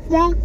Wow.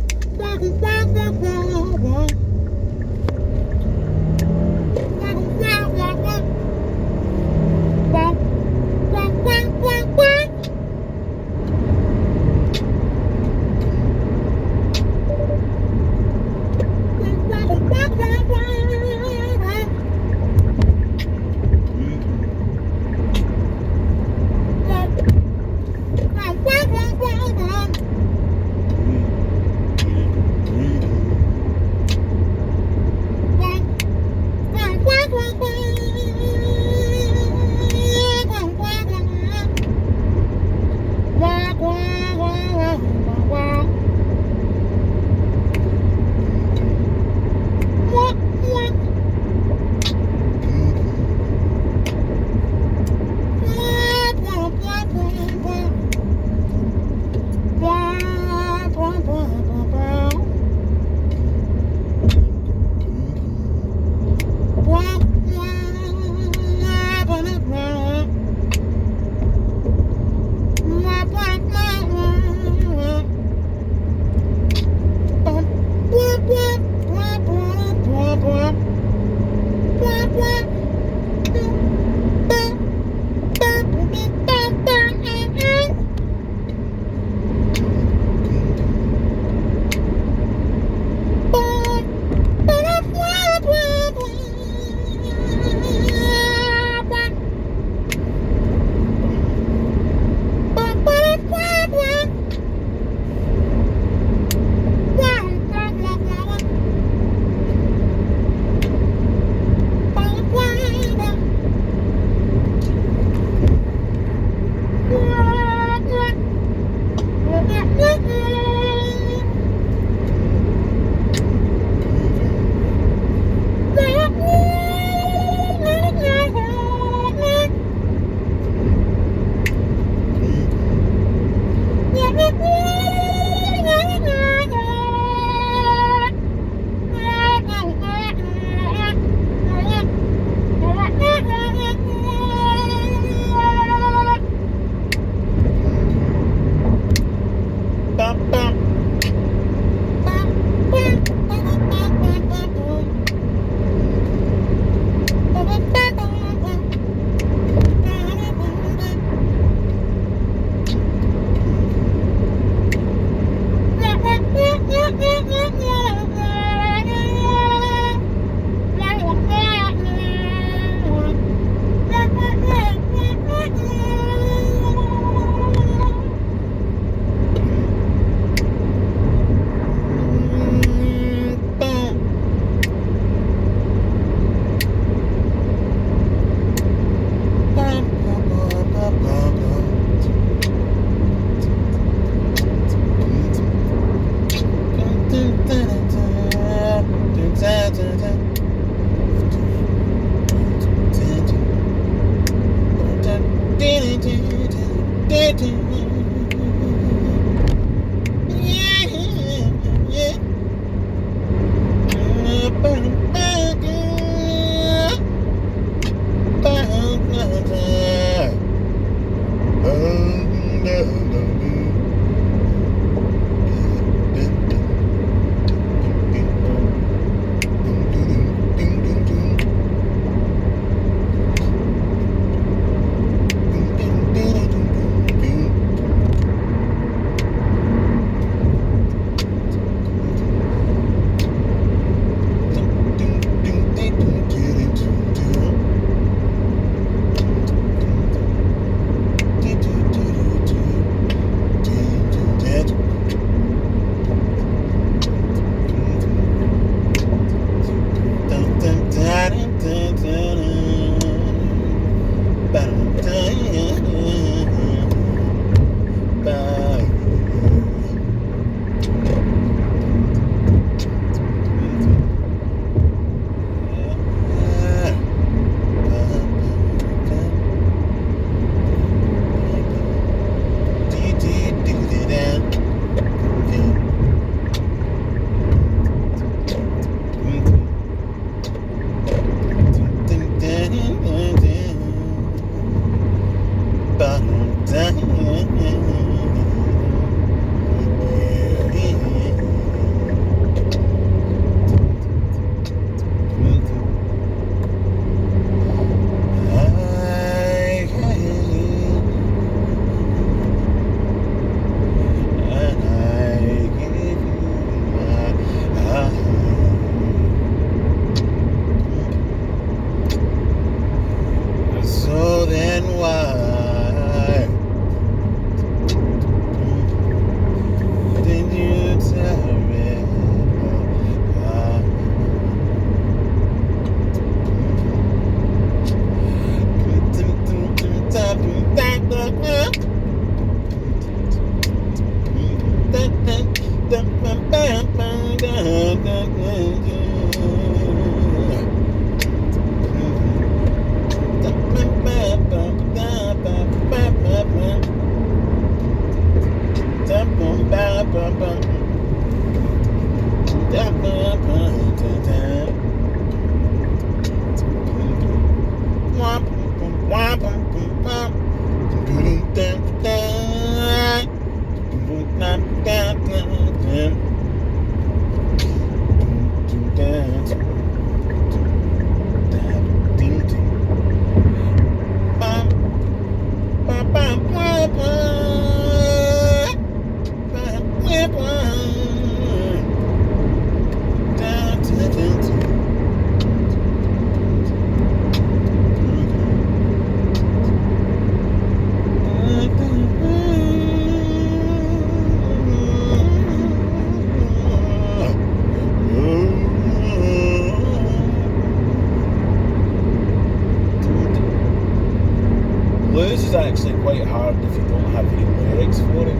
Blues is actually quite hard if you don't have any lyrics for it.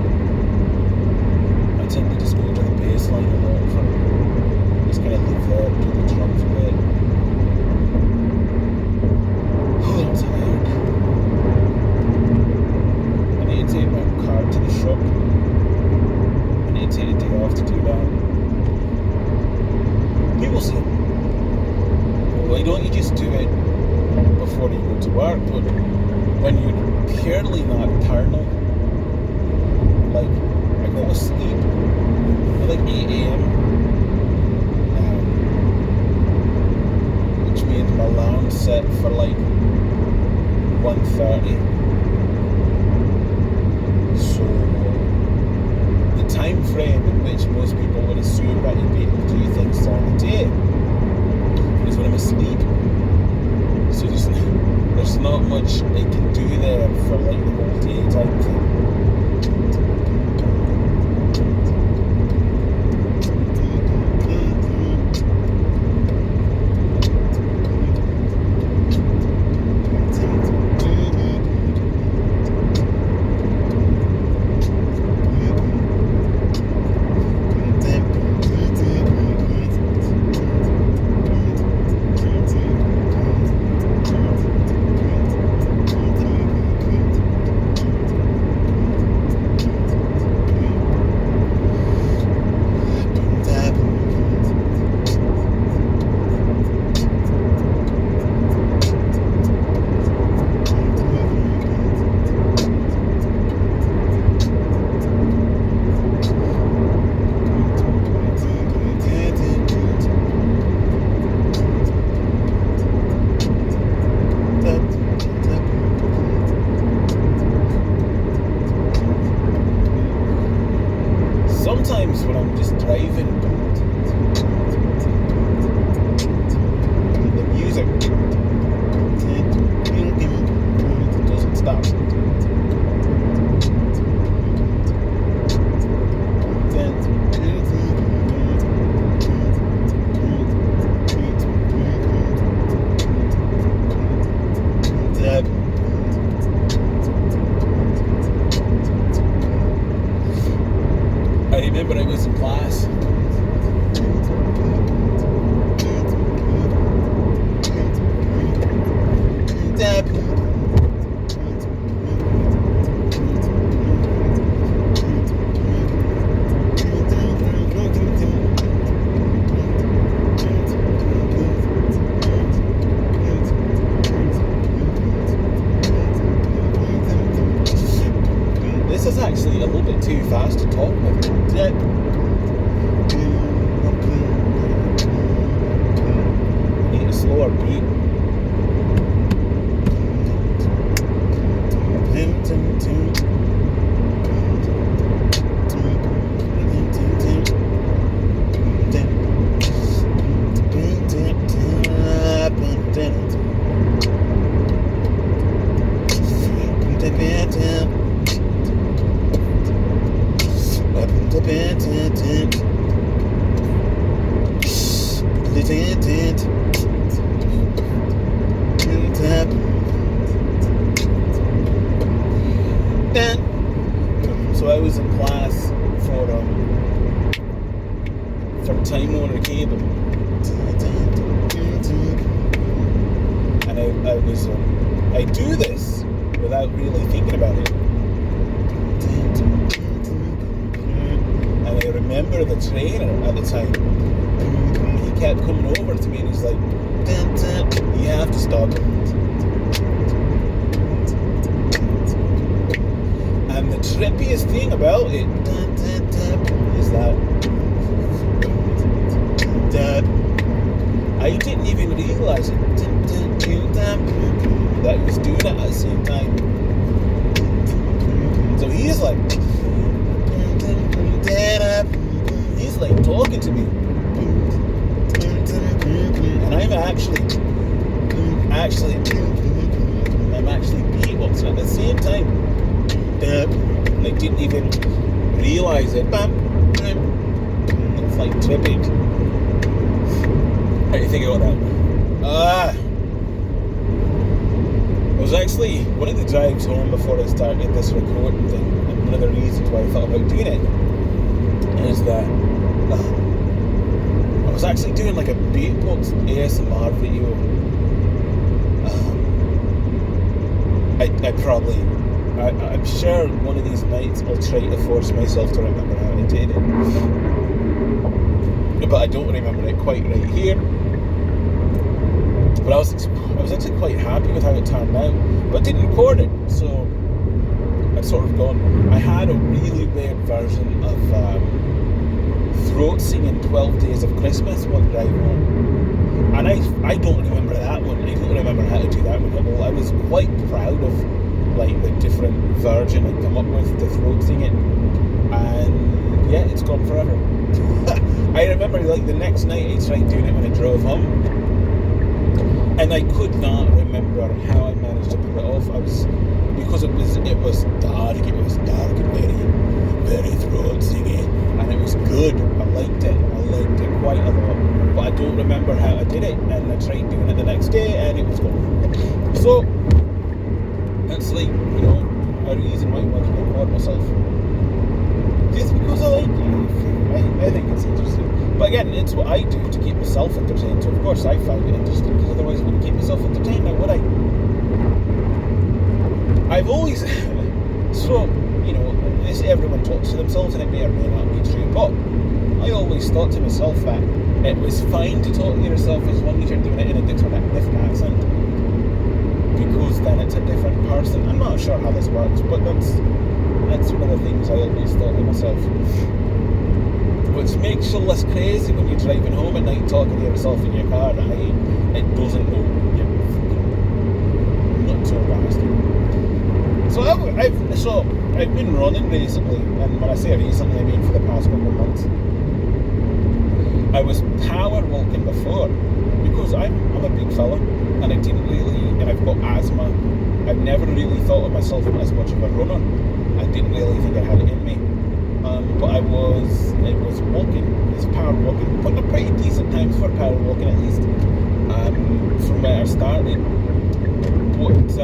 I tend to just go to the bass line a lot for just kind of leave there, do the drums a bit. Oh, I'm tired. I need to take my car to the shop. I need to take a day off to do that. People say, why don't you just do it before you go to work? But when you're purely nocturnal, like I go to sleep at like 8 a.m, which means my alarm's set for like 1:30. So the time frame in which most people would assume that you'd be able to do things during the day is when I'm asleep. So there's not much I can do there for like the whole day type thing. Sometimes when I'm just driving, the music doesn't stop. I remember I was in class. This is actually a little bit too fast to talk with. Need a slower beat. So I was in class for Time Warner Cable, and I do this without really thinking about it, and I remember the trainer at the time. He kept coming over to me and he's like, you have to stop. And the trippiest thing about it is that I didn't even realise it that he was doing it at the same time. So he's like talking to me, and I'm actually beatboxing at the same time, and I didn't even realise it. It's like trippy. How do you think about that? It was actually one of the drives home before I started this recording thing, and one of the reasons why I thought about doing it is that I was actually doing like a beatbox ASMR video. I'm sure one of these nights I'll try to force myself to remember how I did it, but I don't remember it quite right here. But I was actually quite happy with how it turned out, but I didn't record it, so I'd sort of gone. I had a really weird version of throat singing 12 Days of Christmas one drive home, and I don't remember that one. I don't remember how to do that one at all. I was quite proud of like the different version I'd come up with to throat singing, and yeah, it's gone forever. I remember like the next night I tried doing it when I drove home, and I could not remember how I managed to pull it off. Because it was dark and very, very throat singing, and it was good. I liked it quite a lot, but I don't remember how I did it, and I tried doing it the next day and it was gone. So that's like, a reason why I want to record myself, just because I like it. I think it's interesting, but again, it's what I do to keep myself entertained, so of course I find it interesting, because otherwise I wouldn't keep myself entertained now, would I? I've always so, they say everyone talks to themselves, and it may or may not be true, but I always thought to myself that it was fine to talk to yourself as long as you're doing it in a different accent, because then it's a different person. I'm not sure how this works, but that's one of the things I always thought to myself, which makes you less crazy when you're driving home at night talking to yourself in your car. It doesn't know you're not so embarrassed. So I've been running recently, and when I say recently, I mean for the past couple of months. I was power walking before, because I'm a big fella, and and I've got asthma. I've never really thought of myself as much of a runner. I didn't really think I had it in me, but it was walking. It's power walking, putting up pretty decent times for power walking, at least from where I started. But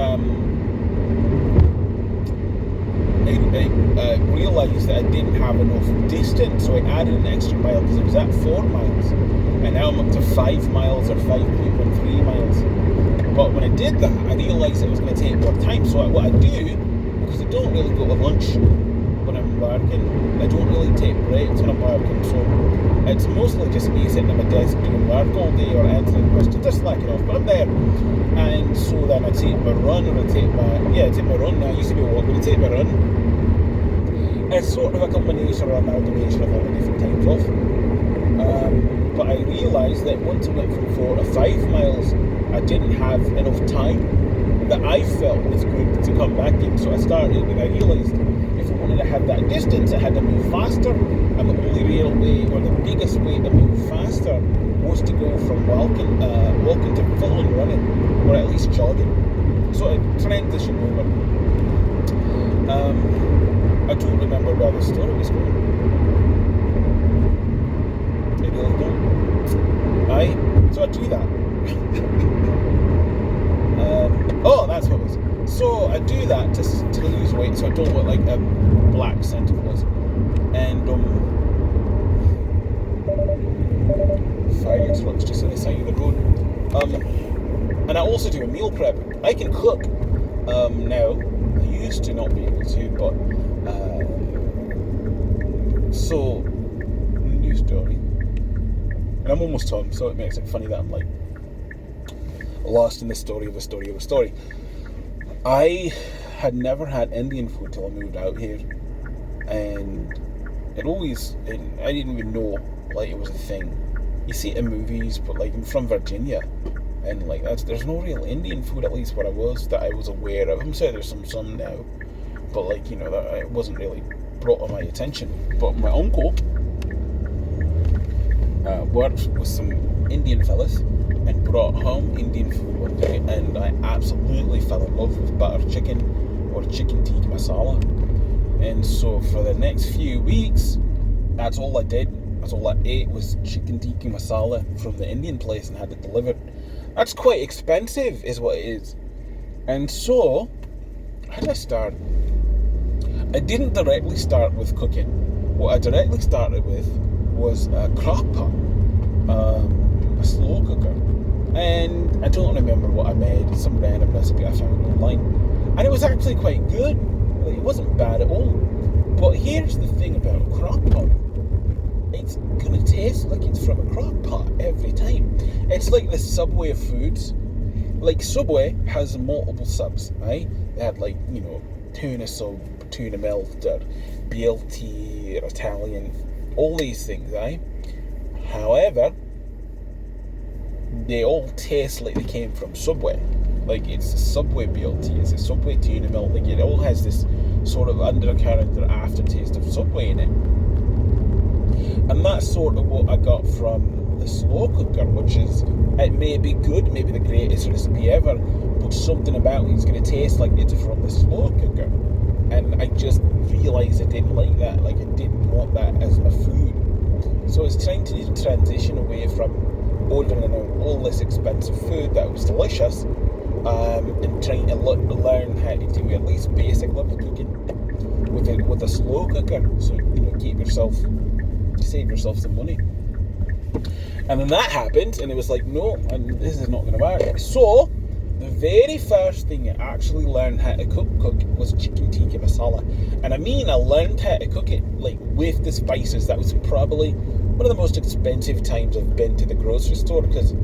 I realised that I didn't have enough distance, so I added an extra mile, because it was at 4 miles, and now I'm up to 5 miles or 5.13 miles. But when I did that, I realised it was going to take more time. So what I do, because I don't really go to lunch when I'm working, I don't really take breaks when I'm working, so it's mostly just me sitting at my desk doing work all day, or answering questions, or slacking off, but I'm there. And so then I take my run, or I take my run. Now I used to be a walk, but I take my run. It's sort of a combination or amalgamation of all the different times off. But I realised that once I went from 4 to 5 miles, I didn't have enough time that I felt was good to come back in. So I started, and I realised if I wanted to have that distance, I had to move faster. And the only real way, or the biggest way to move faster, was to go from walking to full-on running, or at least jogging. So I transitioned over. I don't remember where the story was going. I really don't. So I do that. That's what it was. So I do that to lose weight, so I don't look like a black Santa Claus. And fire trucks just on the side of the road. And I also do a meal prep. I can cook now. I used to not be able to, but so new story. And I'm almost home, so it makes it funny that I'm like lost in the story of a story of a story. I had never had Indian food till I moved out here, and I didn't even know like it was a thing. You see it in movies, but like I'm from Virginia, and like there's no real Indian food, at least where I was, that I was aware of. I'm sure there's some now, but like that it wasn't really brought to my attention. But my uncle worked with some Indian fellas and brought home Indian food one day, and I absolutely fell in love with butter chicken or chicken tikka masala. And so for the next few weeks, that's all I did. That's all I ate was chicken tikka masala from the Indian place and had it delivered. That's quite expensive, is what it is. And so, how did I start? I didn't directly start with cooking. What I directly started with was a crock pot, a slow cooker. And I don't remember what I made, some random recipe I found online. And it was actually quite good. It wasn't bad at all. But here's the thing about a crock pot. It's going to taste like it's from a crock pot every time. It's like the Subway of foods. Like Subway has multiple subs, right? They had like, tuna sub, tuna melt, or BLT, or Italian, all these things, right? However, they all taste like they came from Subway. Like it's a Subway BLT, it's a Subway tuna melt. Like it all has this sort of undercurrent or aftertaste of Subway in it. And that's sort of what I got from the slow cooker, which is, it may be good, maybe the greatest recipe ever, but something about it's going to taste like it's from the slow cooker. And I just realised I didn't like that. Like I didn't want that as my food. So I was trying to transition away from ordering all this expensive food that was delicious, and trying to learn how to do at least basic level cooking with a slow cooker. So save yourself some money. And then that happened, and it was like, no, and this is not going to work. So the very first thing I actually learned how to cook was chicken tikka masala. And I mean, I learned how to cook it like with the spices. That was probably one of the most expensive times I've been to the grocery store, because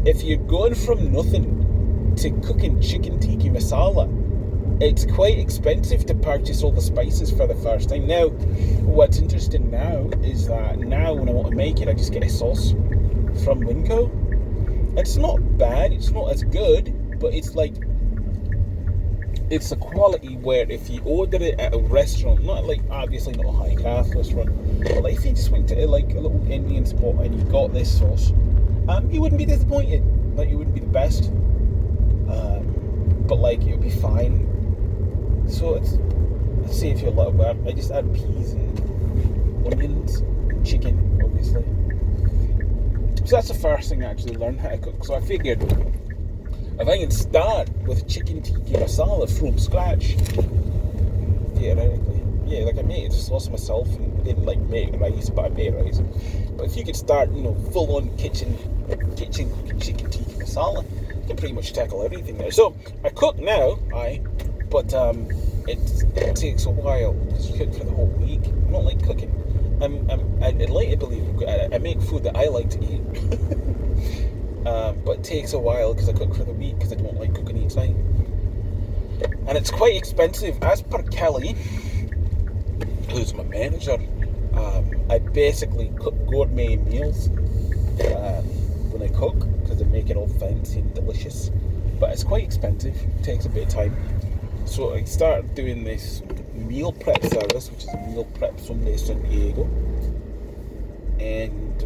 if you're going from nothing to cooking chicken tikka masala, it's quite expensive to purchase all the spices for the first time. Now, what's interesting now is that now when I want to make it, I just get a sauce from Winco. It's not bad, it's not as good, but it's like, it's a quality where if you order it at a restaurant, not like, obviously not a high class restaurant, but like if you just went to like a little Indian spot and you got this sauce, you wouldn't be disappointed. Like, it wouldn't be the best, but like it would be fine. So let's say if you're a little bit, I just add peas and onions, and chicken, obviously. So that's the first thing I actually learned how to cook. So I figured, if I can start with chicken tikka masala from scratch, theoretically, yeah, like I made the sauce myself and didn't like make rice, but I made rice. But if you could start, full on kitchen cooking chicken tikka masala, you can pretty much tackle everything there. So I cook now, but it takes a while because you cook for the whole week. I don't like cooking. I'd like to believe I make food that I like to eat, but it takes a while because I cook for the week because I don't like cooking each night, and it's quite expensive. As per Kelly, who's my manager, I basically cook gourmet meals when I cook because I make it all fancy and delicious, but it's quite expensive. It takes a bit of time. So I started doing this meal prep service, which is a meal prep Sunday San Diego, and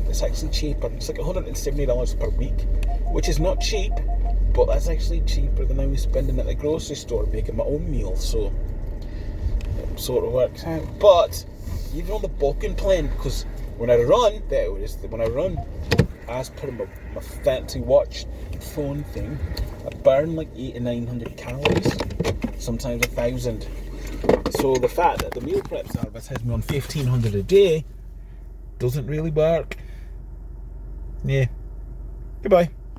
it's actually cheaper. It's like $170 per week, which is not cheap, but that's actually cheaper than I was spending at the grocery store making my own meals. So it sort of works out. But even on the bulking plan, because when I run, as per my fancy watch phone thing, I burn like 800 to 900 calories, sometimes 1,000. So the fact that the meal prep service has me on 1,500 a day doesn't really work. Yeah. Goodbye.